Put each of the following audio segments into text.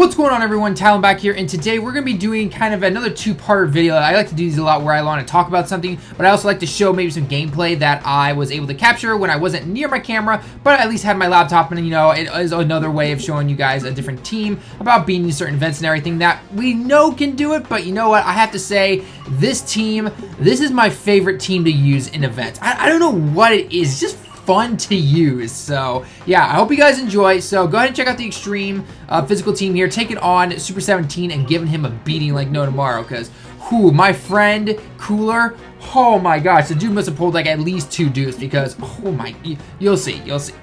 What's going on, everyone? Tallen back here, and today we're going to be doing kind of another two-part video. I like to do these a lot where I want to talk about something, but I also like to show maybe some gameplay that I was able to capture when I wasn't near my camera, but I at least had my laptop, and you know, it is another way of showing you guys a different team about beating certain events and everything that we know can do it. But you know what? I have to say, this team, this is my favorite team to use in events. I don't know what it is. It's just fun to use. So yeah, I hope you guys enjoy. So go ahead and check out the extreme physical team here, taking on Super 17 and giving him a beating like no tomorrow, because my friend Cooler, oh my gosh, the dude must have pulled like at least 2 deuce, because oh my, you'll see.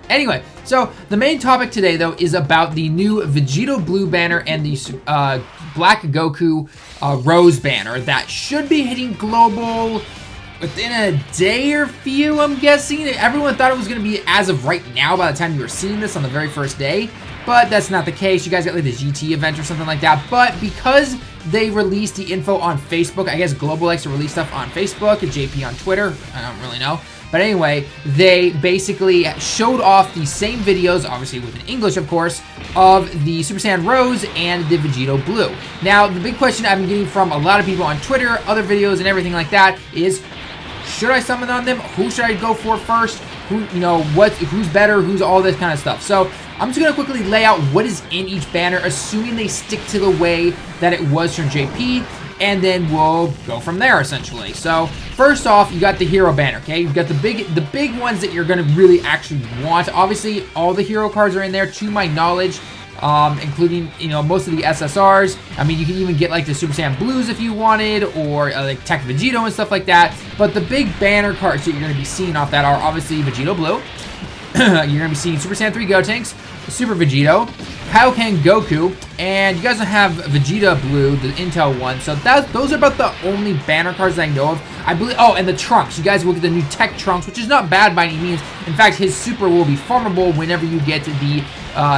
Anyway, so the main topic today though is about the new Vegito Blue banner and the Black Goku Rose banner that should be hitting global within a day or few, I'm guessing. Everyone thought it was going to be as of right now by the time you were seeing this on the very first day, but that's not the case. You guys got like the GT event or something like that, but because they released the info on Facebook, I guess Global likes to release stuff on Facebook, and JP on Twitter, I don't really know. But anyway, they basically showed off the same videos, obviously with English of course, of the Super Saiyan Rose and the Vegito Blue. Now, the big question I've been getting from a lot of people on Twitter, other videos and everything like that is, should I summon on them? Who should I go for first? Who, you know, who's better? Who's all this kind of stuff. So I'm just going to quickly lay out what is in each banner, assuming they stick to the way that it was from JP, and then we'll go from there essentially. So first off, you got the hero banner, okay? You've got the big ones that you're going to really actually want. Obviously, all the hero cards are in there to my knowledge. Including, you know, most of the SSRs. I mean, you can even get like the Super Saiyan Blues if you wanted, or like Tech Vegito and stuff like that. But the big banner cards that you're going to be seeing off that are obviously Vegito Blue. You're going to be seeing Super Saiyan 3 Gotenks, Super Vegito, Kaioken Goku, and you guys don't have Vegeta Blue, the Intel one. So those are about the only banner cards that I know of. I believe. Oh, and the Trunks. You guys will get the new Tech Trunks, which is not bad by any means. In fact, his Super will be farmable whenever you get the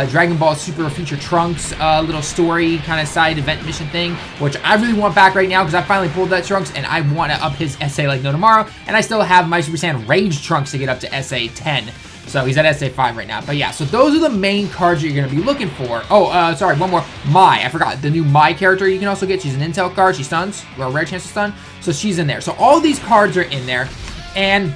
Dragon Ball Super Future Trunks little story kind of side event mission thing, which I really want back right now because I finally pulled that Trunks and I want to up his SA like no tomorrow. And I still have my Super Saiyan Rage Trunks to get up to SA 10. So he's at SA 5 right now. But yeah, so those are the main cards that you're going to be looking for. Oh, sorry, one more. I forgot. The new Mai character you can also get. She's an Intel card. She stuns. Or a rare chance to stun. So she's in there. So all these cards are in there. And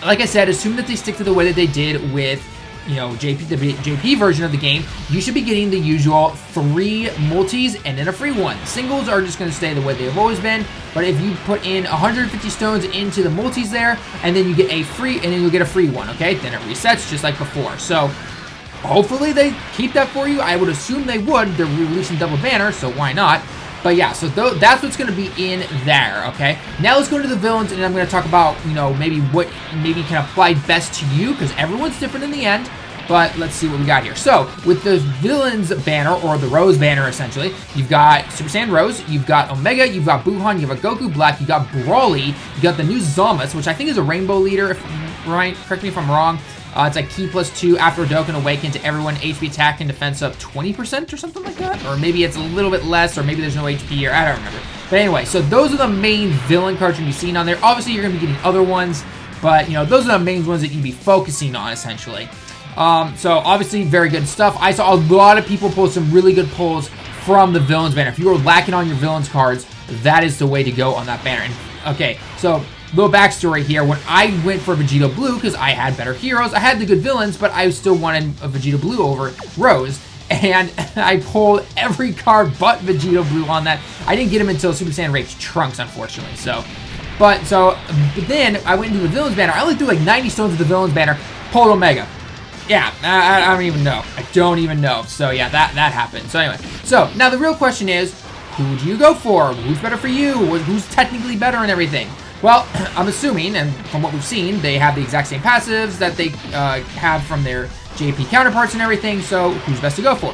like I said, assume that they stick to the way that they did with, you know, the JP version of the game. You should be getting the usual 3 multis and then a free one. Singles are just going to stay the way they've always been, but if you put in 150 stones into the multis there, and then you get a free, and then you'll get a free one, okay? Then it resets just like before. So hopefully they keep that for you. I would assume they would. They're releasing double banner, so why not? But yeah, so that's what's going to be in there, okay? Now let's go into the villains, and I'm going to talk about, you know, maybe what can apply best to you, because everyone's different in the end. But let's see what we got here. So with the villains banner, or the Rose banner essentially, you've got Super Saiyan Rose, you've got Omega, you've got Buhan, you have a Goku Black, you got Broly, you got the new Zamasu, which I think is a Rainbow Leader, correct me if I'm wrong. It's like Ki +2 after Dokkan Awaken to everyone, HP attack and defense up 20% or something like that. Or maybe it's a little bit less, or maybe there's no HP here. I don't remember. But anyway, so those are the main villain cards you're going to be seeing on there. Obviously, you're going to be getting other ones, but you know, those are the main ones that you'd be focusing on essentially. So obviously, very good stuff. I saw a lot of people pull some really good pulls from the villains banner. If you were lacking on your villains cards, that is the way to go on that banner. And, okay, so little backstory here. When I went for Vegito Blue, because I had better heroes, I had the good villains, but I still wanted a Vegito Blue over Rose, and I pulled every card but Vegito Blue on that. I didn't get him until Super Saiyan Rage Trunks, unfortunately. But then I went into the villains banner. I only threw like 90 stones with the villains banner, pulled Omega. Yeah, I don't even know. I don't even know. So yeah, that happened. So anyway, so now the real question is, who do you go for? Who's better for you? Who's technically better and everything? Well, I'm assuming, and from what we've seen, they have the exact same passives that they have from their JP counterparts and everything, so who's best to go for?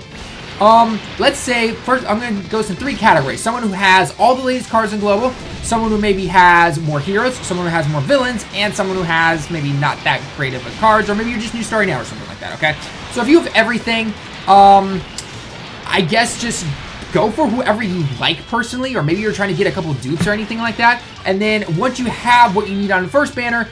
Let's say, first, I'm going to go in 3 categories. Someone who has all the latest cards in Global, someone who maybe has more heroes, someone who has more villains, and someone who has maybe not that great of a cards, or maybe you're just new starting out or something like that, okay? So if you have everything, I guess just go for whoever you like personally, or maybe you're trying to get a couple dupes or anything like that. And then once you have what you need on the first banner,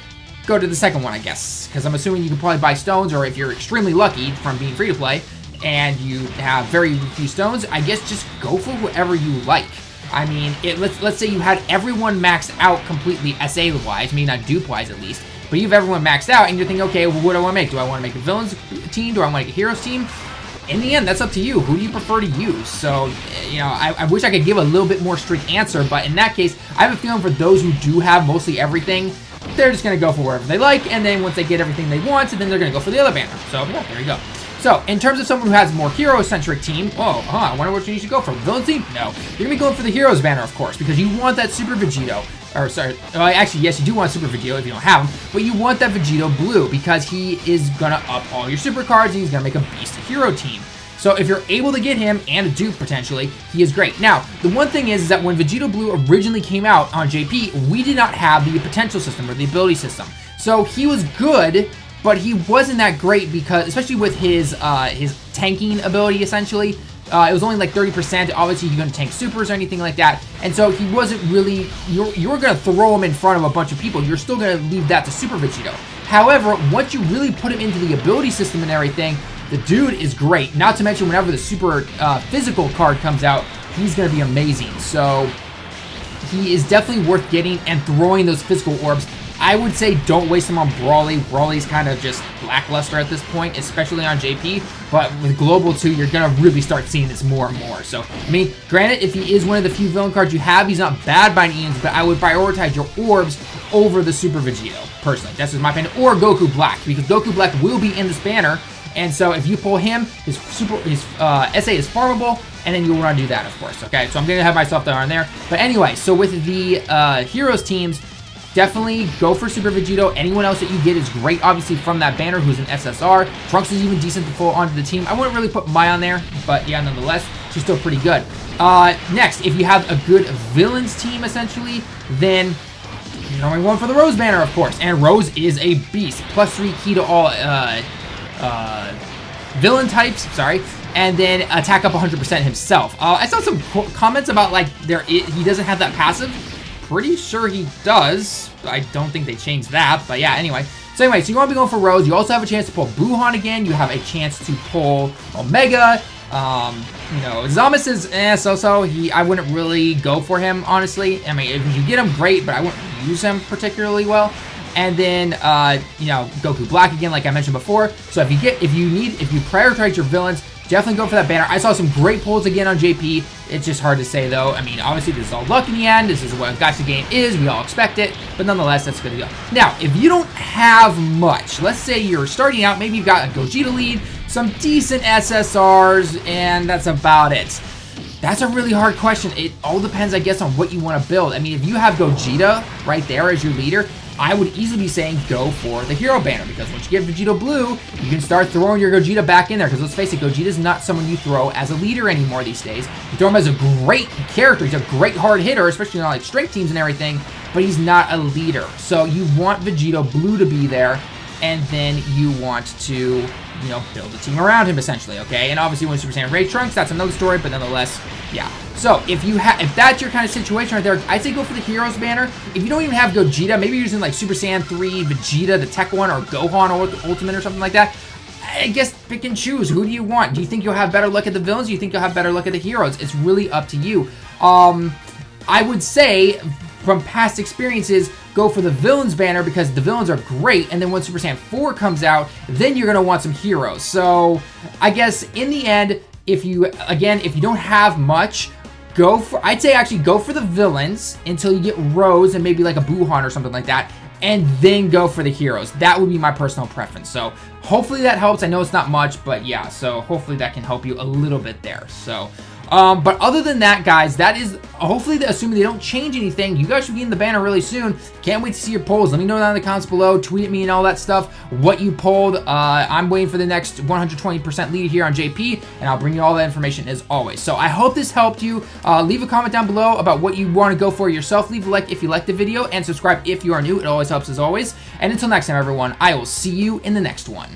go to the second one, I guess. Because I'm assuming you can probably buy stones, or if you're extremely lucky from being free to play, and you have very few stones, I guess just go for whatever you like. I mean, let's say you had everyone maxed out completely SA-wise, maybe not dupe-wise at least, but you have everyone maxed out, and you're thinking, okay, well, what do I want to make? Do I want to make a villains team? Do I want to make a heroes team? In the end, that's up to you. Who do you prefer to use? So, you know, I wish I could give a little bit more strict answer, but in that case, I have a feeling for those who do have mostly everything, they're just going to go for wherever they like, and then once they get everything they want, then they're going to go for the other banner. So, yeah, there you go. So, in terms of someone who has a more hero-centric team, I wonder which one you should go for. Villain team? No. You're going to be going for the heroes banner, of course, because you want that Super Vegito. Or, sorry, actually, yes, you do want Super Vegito if you don't have him, but you want that Vegito blue because he is going to up all your super cards, and he's going to make a beast hero team. So if you're able to get him, and a dupe potentially, he is great. Now, the one thing is that when Vegito Blue originally came out on JP, we did not have the potential system or the ability system. So he was good, but he wasn't that great because, especially with his tanking ability, essentially, it was only like 30%. Obviously, you're going to tank supers or anything like that. And so he wasn't really, you were going to throw him in front of a bunch of people. You're still going to leave that to Super Vegito. However, once you really put him into the ability system and everything, the dude is great. Not to mention whenever the super physical card comes out, he's going to be amazing. So he is definitely worth getting and throwing those physical orbs. I would say don't waste them on Brawly. Brawly's kind of just lackluster at this point, especially on JP. But with Global 2, you're going to really start seeing this more and more. So, I mean, granted, if he is one of the few villain cards you have, he's not bad by any means, but I would prioritize your orbs over the Super Vegito, personally. That's just my opinion. Or Goku Black, because Goku Black will be in this banner. And so if you pull him, his SA is farmable, and then you'll want to do that, of course, okay? So I'm going to have myself there on there. But anyway, so with the Heroes teams, definitely go for Super Vegito. Anyone else that you get is great, obviously, from that banner who's an SSR. Trunks is even decent to pull onto the team. I wouldn't really put Mai on there, but yeah, nonetheless, she's still pretty good. Next, if you have a good villains team, essentially, then you're only going for the Rose banner, of course. And Rose is a beast. +3 key to all villain types, sorry, and then attack up 100% himself. I saw some comments about like he doesn't have that passive. Pretty sure he does. I don't think they changed that, but yeah, anyway. So you want to be going for Rose. You also have a chance to pull Buhan again. You have a chance to pull Omega. You know, Zamas is so-so. I wouldn't really go for him, honestly. I mean, if you get him, great, but I wouldn't use him particularly well. And then, you know, Goku Black again, like I mentioned before. So if you prioritize your villains, definitely go for that banner. I saw some great pulls again on JP. It's just hard to say, though. I mean, obviously, this is all luck in the end. This is what a gacha game is. We all expect it. But nonetheless, that's good to go. Now, if you don't have much, let's say you're starting out, maybe you've got a Gogeta lead, some decent SSRs, and that's about it. That's a really hard question. It all depends, I guess, on what you want to build. I mean, if you have Gogeta right there as your leader, I would easily be saying go for the hero banner, because once you get Vegito Blue, you can start throwing your Gogeta back in there, because let's face it, Gogeta's not someone you throw as a leader anymore these days. You throw him as a great character. He's a great hard hitter, especially on like strength teams and everything, but he's not a leader. So you want Vegito Blue to be there, and then you want to, you know, build a team around him, essentially, okay? And obviously when Super Saiyan Ray Trunks, that's another story, but nonetheless, yeah. So if that's your kind of situation right there, I'd say go for the Heroes banner. If you don't even have Gogeta, maybe you're using like Super Saiyan 3, Vegeta, the Tech one, or Gohan or Ultimate or something like that. I guess pick and choose. Who do you want? Do you think you'll have better luck at the villains? Do you think you'll have better luck at the heroes? It's really up to you. I would say, from past experiences, go for the villains banner, because the villains are great, and then when Super Saiyan 4 comes out, then you're going to want some heroes. So I guess in the end, if you don't have much, I'd say actually go for the villains until you get Rose and maybe like a Buhan or something like that, and then go for the heroes. That would be my personal preference. So hopefully that helps. I know it's not much, but yeah, so hopefully that can help you a little bit there. So but other than that, guys, that is hopefully, assuming they don't change anything, you guys should be in the banner really soon. Can't wait to see your polls. Let me know down in the comments below. Tweet at me and all that stuff, what you polled. I'm waiting for the next 120% lead here on JP, and I'll bring you all that information as always. So I hope this helped you. Leave a comment down below about what you want to go for yourself. Leave a like if you liked the video, and subscribe if you are new. It always helps as always. And until next time, everyone, I will see you in the next one.